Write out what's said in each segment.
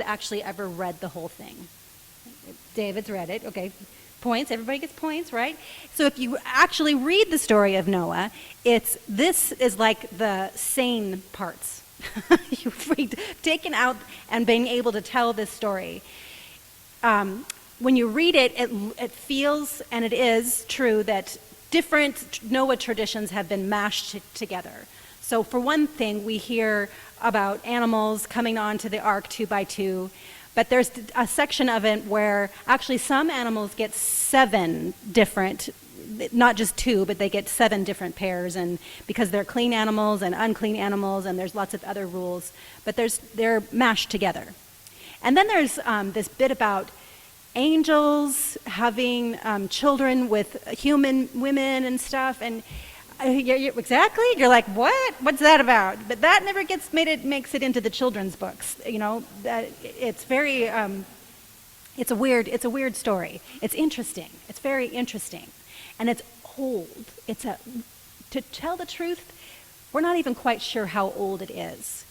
actually ever read the whole thing. David's read it. Okay. Points. Everybody gets points, right? So if you actually read the story of Noah, this is like the sane parts. You've taken out and being able to tell this story. When you read it, it feels, and it is true, that different Noah traditions have been mashed together. So for one thing, we hear about animals coming onto the ark 2 by 2. But there's a section of it where actually some animals get 7 different, not just 2, but they get 7 different pairs, and because they're clean animals and unclean animals, and there's lots of other rules, but they're mashed together. And then there's this bit about angels having children with human women and stuff, and exactly. You're like, what? What's that about? But that never makes it into the children's books. You know, that it's very. It's a weird story. It's interesting. It's very interesting, and it's old. To tell the truth, we're not even quite sure how old it is.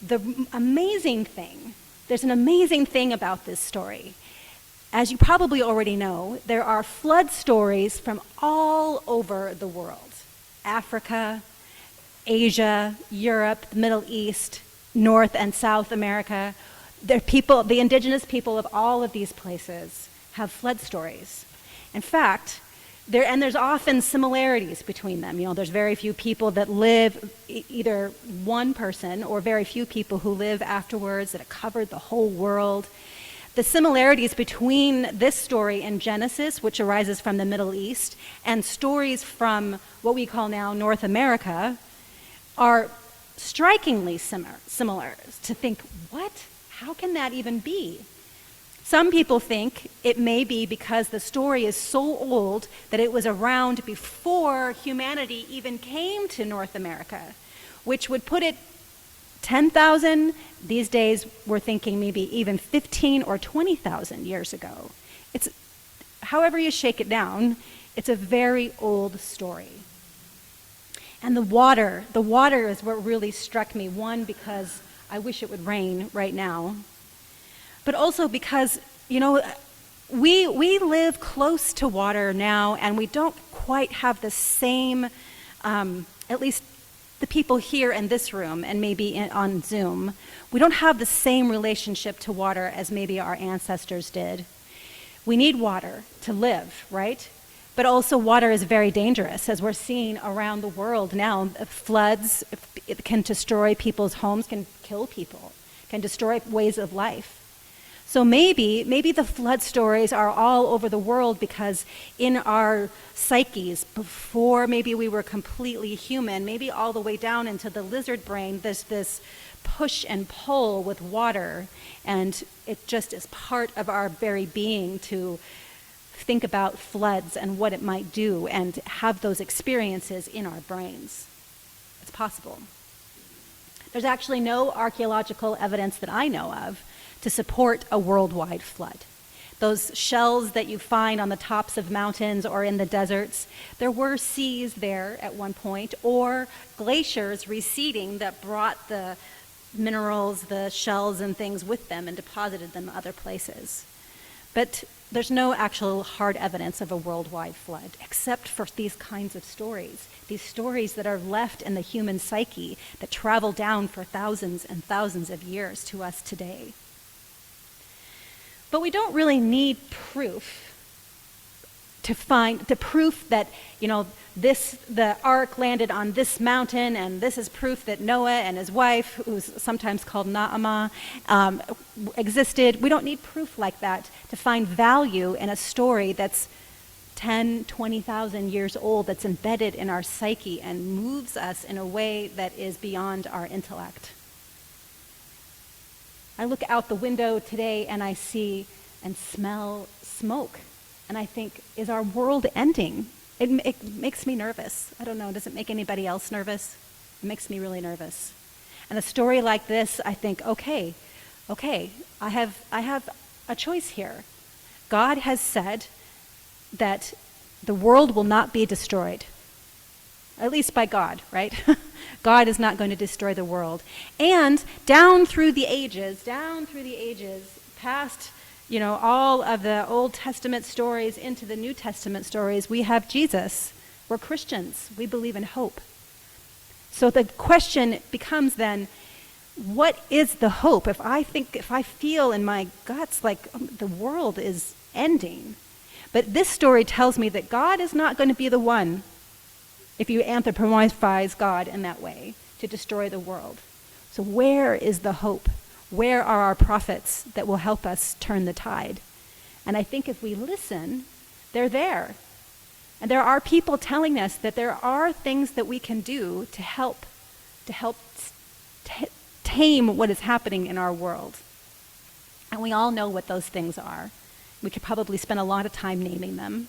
There's an amazing thing about this story. As you probably already know, there are flood stories from all over the world. Africa, Asia, Europe, the Middle East, North and South America. The indigenous people of all of these places have flood stories. In fact, there's often similarities between them. You know, there's very few people that live, either one person or very few people who live afterwards that have covered the whole world. The similarities between this story in Genesis, which arises from the Middle East, and stories from what we call now North America, are strikingly similar. To think, what? How can that even be? Some people think it may be because the story is so old that it was around before humanity even came to North America, which would put it 10,000, these days we're thinking maybe even 15 or 20,000 years ago. It's, however you shake it down, it's a very old story. And the water is what really struck me. One, because I wish it would rain right now, but also because, you know, we live close to water now, and we don't quite have the same, at least the people here in this room and maybe on Zoom, we don't have the same relationship to water as maybe our ancestors did. We need water to live, right? But also water is very dangerous, as we're seeing around the world now. Floods, it can destroy people's homes, can kill people, can destroy ways of life. So maybe the flood stories are all over the world because in our psyches, before maybe we were completely human, maybe all the way down into the lizard brain, there's this push and pull with water, and it just is part of our very being to think about floods and what it might do and have those experiences in our brains. It's possible. There's actually no archaeological evidence that I know of to support a worldwide flood. Those shells that you find on the tops of mountains or in the deserts, there were seas there at one point, or glaciers receding that brought the minerals, the shells and things with them and deposited them other places. But there's no actual hard evidence of a worldwide flood, except for these kinds of stories, these stories that are left in the human psyche that travel down for thousands and thousands of years to us today. But we don't really need proof to find the proof that, you know, the ark landed on this mountain, and this is proof that Noah and his wife, who's sometimes called Naamah, existed. We don't need proof like that to find value in a story that's 10, 20,000 years old, that's embedded in our psyche and moves us in a way that is beyond our intellect. I look out the window today and I see and smell smoke. And I think, is our world ending? It makes me nervous. I don't know, does it make anybody else nervous? It makes me really nervous. And a story like this, I think, okay, I have a choice here. God has said that the world will not be destroyed. at least by God, right? God is not going to destroy the world. And down through the ages, past, all of the Old Testament stories into the New Testament stories, we have Jesus. We're Christians. We believe in hope. So the question becomes then, what is the hope? If I feel in my guts like the world is ending, but this story tells me that God is not going to be the one, if you anthropomorphize God in that way, to destroy the world. So where is the hope? Where are our prophets that will help us turn the tide? And I think if we listen, they're there. And there are people telling us that there are things that we can do to help tame what is happening in our world. And we all know what those things are. We could probably spend a lot of time naming them.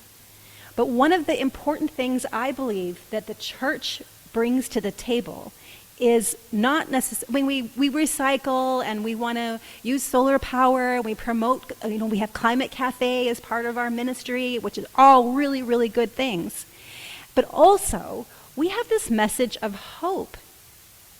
But one of the important things I believe that the church brings to the table is not necessarily, we recycle and we want to use solar power, we promote, we have Climate Cafe as part of our ministry, which is all really, really good things. But also, we have this message of hope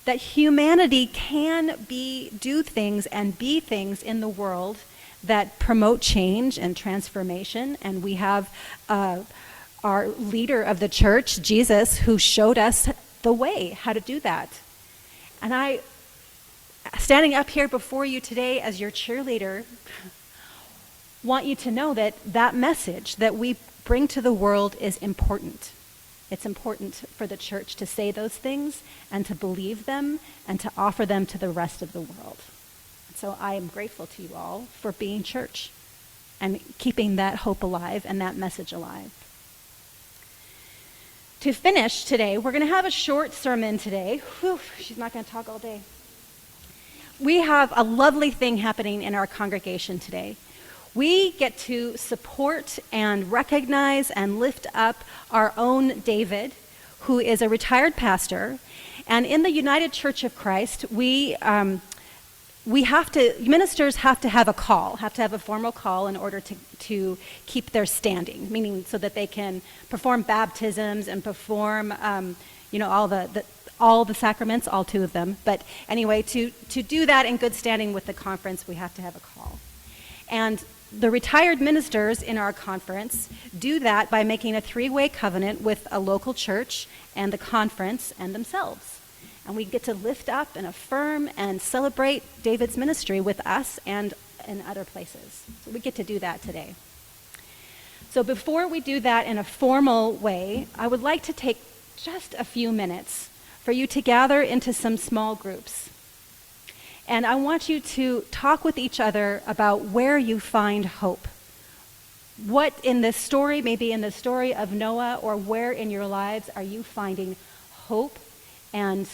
that humanity can do things and be things in the world that promote change and transformation. And we have our leader of the church, Jesus, who showed us the way, how to do that. And I, standing up here before you today as your cheerleader, want you to know that that message that we bring to the world is important. It's important for the church to say those things and to believe them and to offer them to the rest of the world. So I am grateful to you all for being church and keeping that hope alive and that message alive. To finish today, we're going to have a short sermon today. Whew, she's not going to talk all day. We have a lovely thing happening in our congregation today. We get to support and recognize and lift up our own David, who is a retired pastor. And in the United Church of Christ, ministers have to have a call, have to have a formal call in order to keep their standing, meaning so that they can perform baptisms and perform, all the sacraments, all 2 of them. But anyway, to do that in good standing with the conference, we have to have a call. And the retired ministers in our conference do that by making a 3-way covenant with a local church and the conference and themselves. And we get to lift up and affirm and celebrate David's ministry with us and in other places. So we get to do that today. So before we do that in a formal way, I would like to take just a few minutes for you to gather into some small groups. And I want you to talk with each other about where you find hope. What in this story, maybe in the story of Noah, or where in your lives are you finding hope and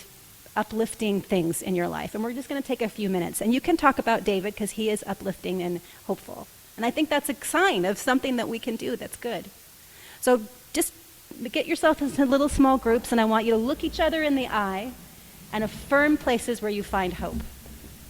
uplifting things in your life? And we're just going to take a few minutes. And you can talk about David because he is uplifting and hopeful. And I think that's a sign of something that we can do that's good. So just get yourself into little small groups, and I want you to look each other in the eye and affirm places where you find hope.